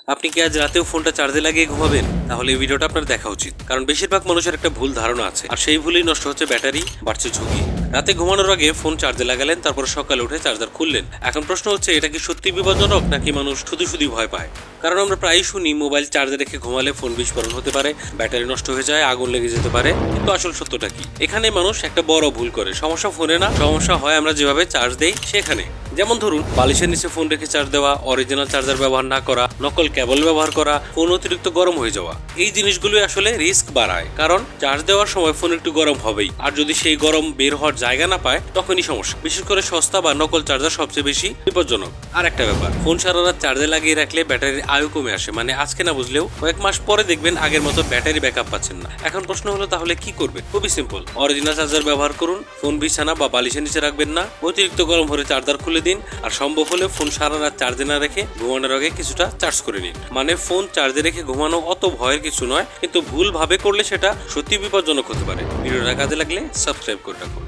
আপনি কি আজ রাতেও ফোনটা চার্জে লাগিয়ে ঘুমাবেন? তাহলে এই ভিডিওটা আপনার দেখা উচিত, কারণ বেশিরভাগ মানুষের একটা ভুল ধারণা আছে, আর সেই ভুলেই নষ্ট হচ্ছে ব্যাটারি, বাড়ছে ঝুঁকি। রাতে ঘুমানোর আগে ফোন চার্জে লাগালেন, তারপর সকালে উঠে চার্জার খুললেন। এখন প্রশ্ন হচ্ছে, এটা কি সত্যি বিপজ্জনক নাকি মানুষ শুধু শুধু ভয় পায়? কারণ আমরা প্রায়ই শুনি মোবাইল চার্জে রেখে ঘুমালে ফোন বিস্ফোরণ হতে পারে, ব্যাটারি নষ্ট হয়ে যায়, আগুন লেগে যেতে পারে। কিন্তু আসল সত্যটা কি? এখানে মানুষ একটা বড় ভুল করে। সমস্যা ফোনে না, সমস্যা হয় আমরা যেভাবে চার্জ দেই সেখানে। যেমন ধরুন, বালিশের নিচে ফোন রেখে চার্জ দেওয়া, অরিজিনাল চার্জার ব্যবহার না করা, নকল কেবল ব্যবহার করা, ফোন অতিরিক্ত গরম হয়ে যাওয়া। এই জিনিসগুলো আসলে রিস্ক বাড়ায়, কারণ চার্জ দেওয়ার সময় ফোন একটু গরম হবেই, আর যদি সেই গরম বের হওয়ার জায়গা না পায় তখনই সমস্যা। বিশেষ করে সস্তা বা নকল চার্জার সবচেয়ে বেশি বিপজ্জনক। আর একটা ব্যাপার, ফোন সারা রাত চার্জে লাগিয়ে রাখলে ব্যাটারির আয়ু কমে আসে। মানে আজকে না বুঝলেও কয়েক মাস পরে দেখবেন আগের মতো ব্যাটারি ব্যাকআপ পাচ্ছেন না। এখন প্রশ্ন হলো, তাহলে কি করবেন? খুবই সিম্পল, অরিজিনাল চার্জার ব্যবহার করুন। ফোন বিছানা বা বালিশের নিচে রাখবেন না। অতিরিক্ত গরম হলে চার্জার খুলে দিন, আর সম্ভব হলে ফোন সারা রাত চার্জে না রেখে ঘুমানোর আগে কিছুটা চার্জ করে নিন। মানে ফোন চার্জে রেখে ঘুমানো অত ভয়ের কিছু নয়, কিন্তু ভুল ভাবে করলে সেটা সত্যি বিপজ্জনক হতে পারে। ভিডিওটা কাজে লাগলে সাবস্ক্রাইব করে রাখুন।